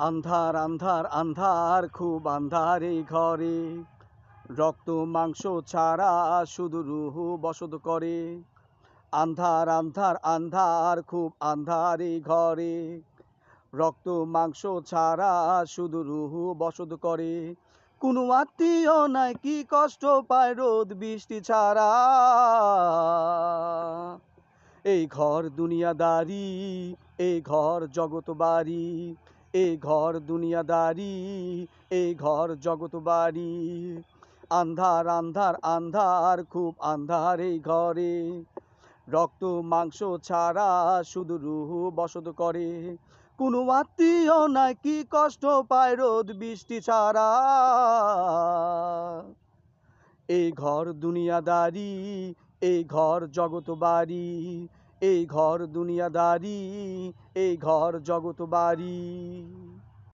আন্ধার আন্ধার আন্ধার খুব আন্ধার এই ঘরে, রক্ত মাংস ছাড়া শুধু রুহু বসত করে। আন্ধার আন্ধার আন্ধার খুব আন্ধার এই ঘরে, রক্ত মাংস ছাড়া শুধু রুহু বসত করে। কোনো আত্মীয় নাই কি কষ্ট পায় রোদ বৃষ্টি ছাড়া। এই ঘর দুনিয়াদারি, এই ঘর জগৎ বাড়ি, এই ঘর দুনিয়াদারি, এই ঘর জগৎ বাড়ি। আন্ধার আন্ধার আন্ধার খুব আন্ধার এই ঘরে, রক্ত মাংস ছাড়া শুধু রুহু বসত করে। কোনো আত্মীয় নাই কি কষ্ট পায় রোদ বৃষ্টি ছাড়া। এই ঘর দুনিয়াদারি, এই ঘর জগৎ বাড়ি, এই ঘর দুনিয়াদারি, এই ঘর জগৎ বাড়ি।